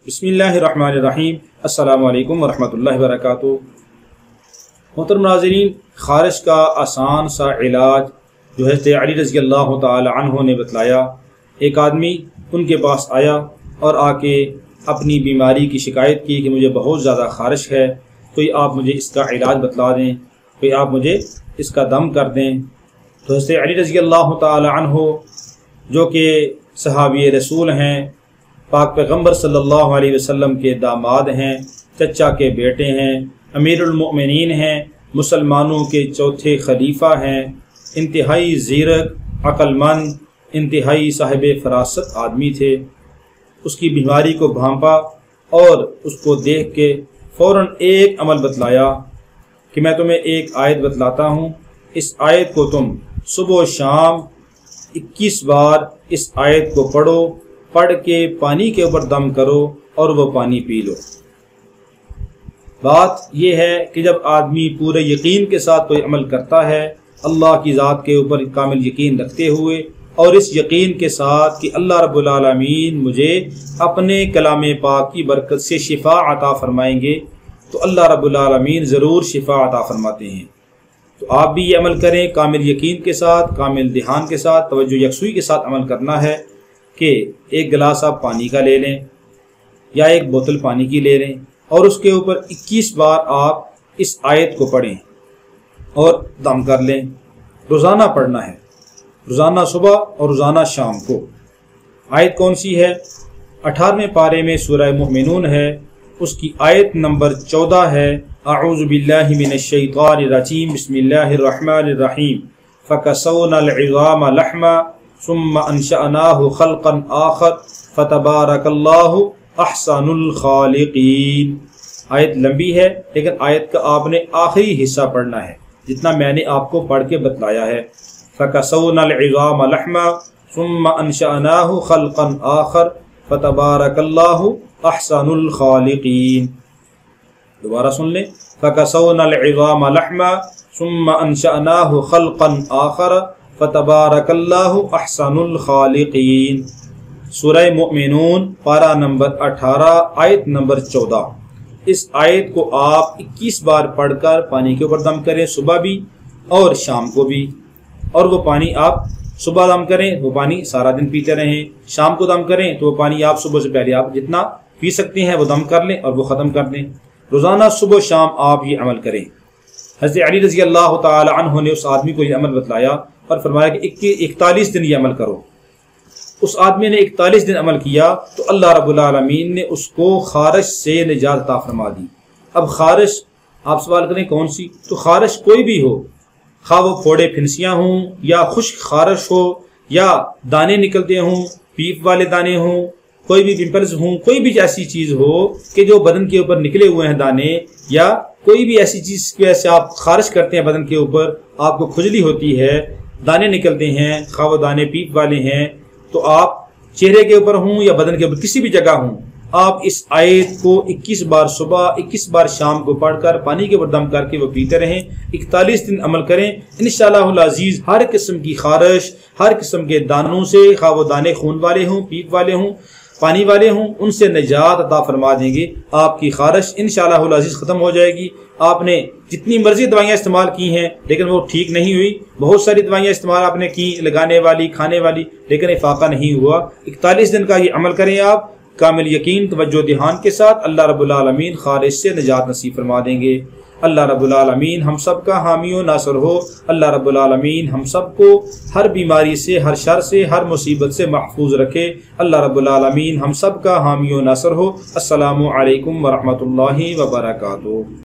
بسم اللہ الرحمن الرحیم۔ السلام علیکم ورحمۃ اللہ وبرکاتہ۔ محترم ناظرین، خارش کا آسان سا علاج جو حضرت علی رضی اللہ تعالی عنہ نے بتلایا، ایک آدمی ان کے پاس آیا اور آ کے اپنی بیماری کی شکایت کی کہ مجھے بہت زیادہ خارش ہے، کوئی آپ مجھے اس کا علاج بتلا دیں، کوئی آپ مجھے اس کا دم کر دیں۔ تو حضرت علی رضی اللہ تعالی عنہ جو کہ صحابی رسول ہیں، پاک پیغمبر صلی اللہ علیہ وسلم کے داماد ہیں، چچا کے بیٹے ہیں، امیر المؤمنین ہیں، مسلمانوں کے چوتھے خلیفہ ہیں، انتہائی زیرک، عقل مند، انتہائی صاحب فراست آدمی تھے۔ اس کی بیماری کو بھانپا اور اس کو دیکھ کے فوراً ایک عمل بتلایا کہ میں تمہیں ایک آیت بتلاتا ہوں، اس آیت کو تم صبح و شام 21 بار اس آیت کو پڑھ کے پانی کے اوپر دم کرو اور وہ پانی پی لو۔ بات یہ ہے کہ جب آدمی پورے یقین کے ساتھ کوئی عمل کرتا ہے، اللہ کی ذات کے اوپر کامل یقین رکھتے ہوئے، اور اس یقین کے ساتھ کہ اللہ رب العالمین مجھے اپنے کلام پاک کی برکت سے شفا عطا فرمائیں گے، تو اللہ رب العالمین ضرور شفا عطا فرماتے ہیں۔ تو آپ بھی یہ عمل کریں، کامل یقین کے ساتھ، کامل دھیان کے ساتھ، توجہ یکسوئی کے ساتھ عمل کرنا ہے کہ ایک گلاس آپ پانی کا لے لیں یا ایک بوتل پانی کی لے لیں اور اس کے اوپر 21 بار آپ اس آیت کو پڑھیں اور دم کر لیں۔ روزانہ پڑھنا ہے، روزانہ صبح اور روزانہ شام کو۔ آیت کون سی ہے؟ 18ویں پارے میں سورہ مومنون ہے، اس کی آیت نمبر 14 ہے۔ اعوذ باللہ من الشیطان الرجیم، بسم اللہ الرحمن الرحیم، فَكَسَوْنَا الْعِظَامَ لَحْمًا ثم انشأناه خلقا آخر فتبارک اللہ احسن الخالقین۔ آیت لمبی ہے لیکن آیت کا آپ نے آخری حصہ پڑھنا ہے جتنا میں نے آپ کو پڑھ کے بتلایا ہے۔ فَكَسَوْنَا الْعِظَامَ لَحْمًا ثم انشأناه خلقا آخر فتبارک اللہ احسن الخالقین۔ دوبارہ سن لیں، فَكَسَوْنَا الْعِظَامَ لَحْمًا ثم انشأناه خلقا آخر فتبارک اللہ احسن الخالقین۔ سورہ مومنون پارہ نمبر 18 آیت نمبر 14۔ اس آیت کو آپ 21 بار پڑھ کر پانی کے اوپر دم کریں، صبح بھی اور شام کو بھی، اور وہ پانی آپ صبح دم کریں، وہ پانی سارا دن پیتے رہیں، شام کو دم کریں تو وہ پانی آپ صبح سے پہلے آپ جتنا پی سکتے ہیں وہ دم کر لیں اور وہ ختم کر دیں۔ روزانہ صبح و شام آپ یہ عمل کریں۔ حضرت علی رضی اللہ تعالی عنہ نے اس آدمی کو یہ عمل بتلایا اور فرمایا کہ 41 دن یہ عمل کرو۔ اس آدمی نے 41 دن عمل کیا تو اللہ رب العالمین نے اس کو خارش سے نجات عطا فرما دی۔ اب خارش، آپ سوال کریں کون سی؟ تو خارش کوئی بھی ہو، خواہ وہ پھوڑے پھنسیاں ہوں یا خشک خارش ہو یا دانے نکلتے ہوں، پیپ والے دانے ہوں، کوئی بھی پمپلز ہوں، کوئی بھی ایسی چیز ہو کہ جو بدن کے اوپر نکلے ہوئے ہیں دانے، یا کوئی بھی ایسی چیز کی وجہ سے آپ خارش کرتے ہیں، بدن کے اوپر آپ کو کھجلی ہوتی ہے، دانے نکلتے ہیں، خواہ وہ دانے پیپ والے ہیں، تو آپ چہرے کے اوپر ہوں یا بدن کے اوپر کسی بھی جگہ ہوں، آپ اس آیت کو 21 بار صبح 21 بار شام کو پڑھ کر پانی کے اوپر دم کر کے وہ پیتے رہیں، 41 دن عمل کریں۔ انشاءاللہ العزیز ہر قسم کی خارش، ہر قسم کے دانوں سے، خواہ وہ دانے خون والے ہوں، پیپ والے ہوں، پانی والے ہوں، ان سے نجات عطا فرما دیں گے۔ آپ کی خارش انشاءاللہ العزیز ختم ہو جائے گی۔ آپ نے جتنی مرضی دوائیاں استعمال کی ہیں لیکن وہ ٹھیک نہیں ہوئی، بہت ساری دوائیاں استعمال آپ نے کی، لگانے والی، کھانے والی، لیکن افاقہ نہیں ہوا۔ 41 دن کا یہ عمل کریں آپ کامل یقین، توجہ دھیان کے ساتھ، اللہ رب العالمین خارش سے نجات نصیب فرما دیں گے۔ اللہ رب العالمین ہم سب کا حامی و ناصر ہو۔ اللہ رب العالمین ہم سب کو ہر بیماری سے، ہر شر سے، ہر مصیبت سے محفوظ رکھے۔ اللہ رب العالمین ہم سب کا حامی و ناصر ہو۔ السلام علیکم ورحمۃ اللہ وبرکاتہ۔